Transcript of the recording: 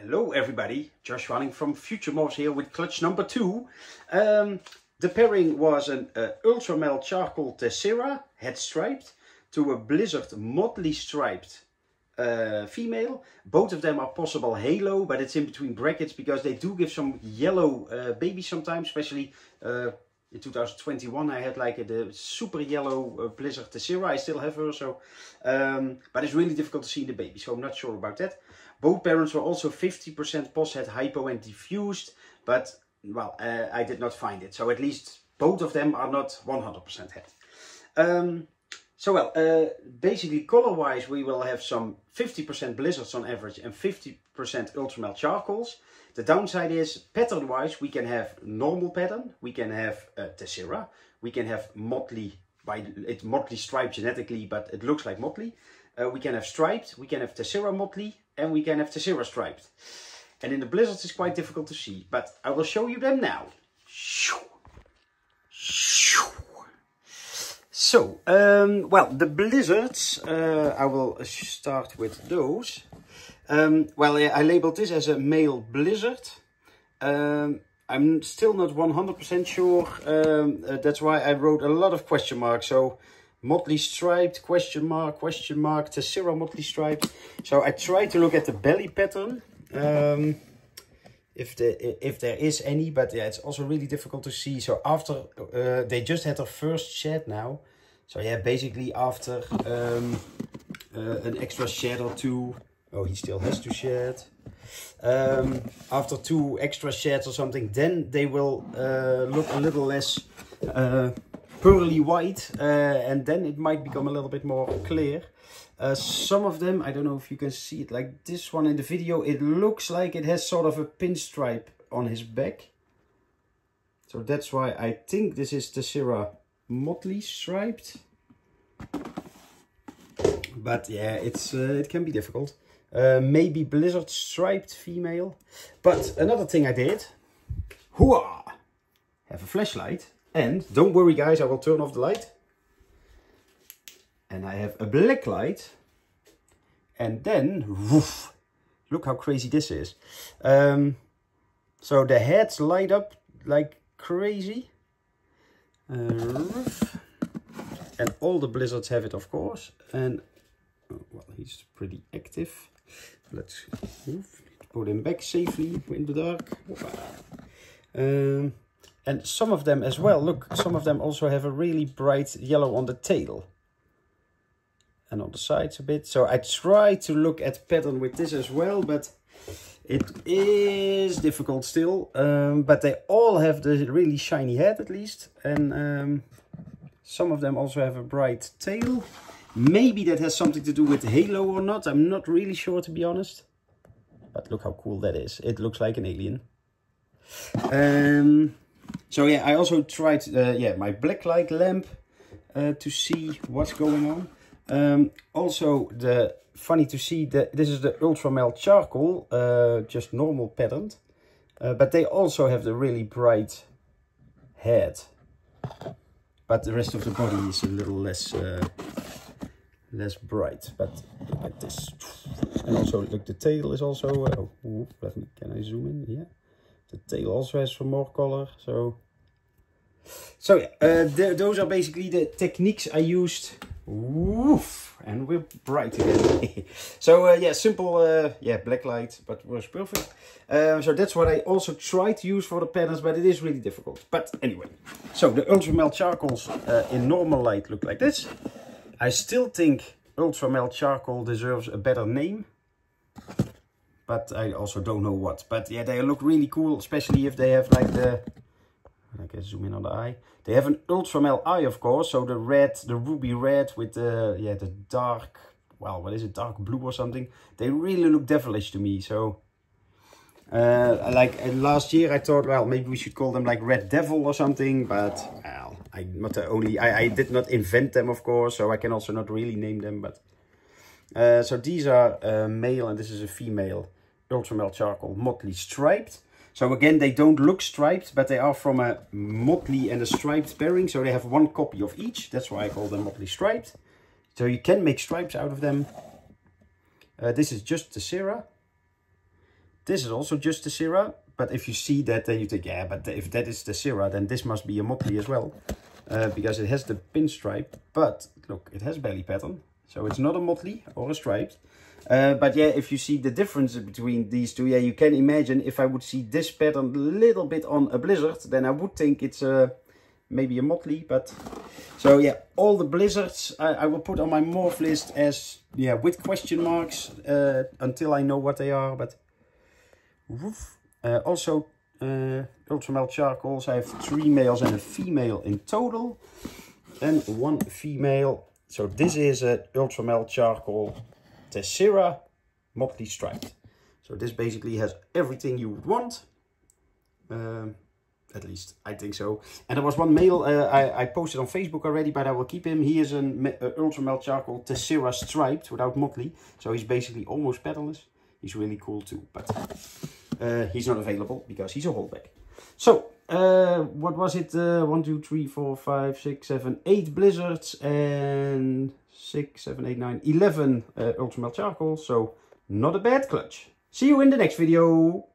Hello everybody, Josh running from Future-Morphs here with clutch number 2. The pairing was an Ultramel Charcoal Tessera, head striped, to a Blizzard motley striped female. Both of them are possible halo, but it's in between brackets because they do give some yellow babies sometimes, especially in 2021 I had like the super yellow Blizzard Tessera. I still have her, so but it's really difficult to see the baby, so I'm not sure about that. Both parents were also 50% pos head hypo and diffused, but well, I did not find it. So at least both of them are not 100% head. Basically color-wise we will have some 50% Blizzards on average and 50% Ultramel Charcoals. The downside is pattern-wise we can have normal pattern, we can have Tessera, we can have motley, it's motley striped genetically, but it looks like motley. We can have striped, we can have Tessera motley, and we can have Tessera striped. And in the Blizzards it's quite difficult to see, but I will show you them now. So, well, the Blizzards, I will start with those. I labeled this as a male Blizzard. I'm still not 100% sure, that's why I wrote a lot of question marks. So, motley striped, question mark, Tessera motley striped. So I tried to look at the belly pattern, if there is any, but yeah, it's also really difficult to see. So after, they just had their first shed now. So yeah, basically after an extra shed or two, oh, he still has to shed. After 2 extra sheds or something, then they will look a little less pearly white, and then it might become a little bit more clear. Some of them, I don't know if you can see it, like this one in the video, it looks like it has sort of a pinstripe on his back. So that's why I think this is Tessera motley striped. But yeah, it can be difficult. Maybe Blizzard striped female. But another thing I did, hooah, have a flashlight. And don't worry guys, I will turn off the light. And I have a black light. And then, woof, look how crazy this is. So the heads light up like crazy. And all the Blizzards have it, of course. And, well, he's pretty active. Let's put him back safely in the dark. And some of them as well, look, some of them also have a really bright yellow on the tail. And on the sides a bit. So I try to look at pattern with this as well, but it is difficult still. But they all have the really shiny head at least. And some of them also have a bright tail. Maybe that has something to do with halo or not. I'm not really sure, to be honest. But look how cool that is. It looks like an alien. So yeah, I also tried my blacklight lamp to see what's going on. Also, funny to see that this is the Ultramel Charcoal, just normal patterned, but they also have the really bright head. But the rest of the body is a little less bright. But look at this, and also look, the tail is also. Can I zoom in? Yeah. The tail also has some more color, so yeah, those are basically the techniques I used. Woof, and we're bright again. So yeah, simple, black light, but works perfect. So that's what I also try to use for the patterns, but it is really difficult. But anyway, so the Ultramel Charcoals in normal light look like this. I still think Ultramel Charcoal deserves a better name. But I also don't know what. But yeah, they look really cool, especially if they have like the, I can zoom in on the eye. They have an Ultramel eye, of course. So the red, the ruby red with the dark, well, what is it, dark blue or something. They really look devilish to me. So last year I thought, well, maybe we should call them like Red Devil or something. But well, I did not invent them, of course. So I can also not really name them, but. So these are male and this is a female Ultramel Charcoal motley striped. So again, they don't look striped, but they are from a motley and a striped pairing. So they have 1 copy of each. That's why I call them motley striped. So you can make stripes out of them. This is just Tessera. This is also just the Tessera, but if you see that, then you think, yeah, but if that is the Tessera, then this must be a motley as well, because it has the pinstripe. But look, it has belly pattern, so it's not a motley or a striped. But yeah, if you see the difference between these two, yeah, you can imagine if I would see this pattern a little bit on a Blizzard, then I would think it's maybe a motley. But so yeah, all the Blizzards I will put on my morph list as, yeah, with question marks until I know what they are. But also Ultramel Charcoals, I have 3 males and a female in total, and 1 female. So this is a Ultramel Charcoal Tessera motley striped. So this basically has everything you would want. At least I think so. And there was 1 male I posted on Facebook already, but I will keep him. He is an Ultramel Charcoal Tessera striped without motley. So he's basically almost patternless. He's really cool too, but he's not available because he's a holdback. So what was it? 1, 2, 3, 4, 5, 6, 7, 8 Blizzards and 6, 7, 8, 9, 11 Ultramel Charcoal. So not a bad clutch. See you in the next video.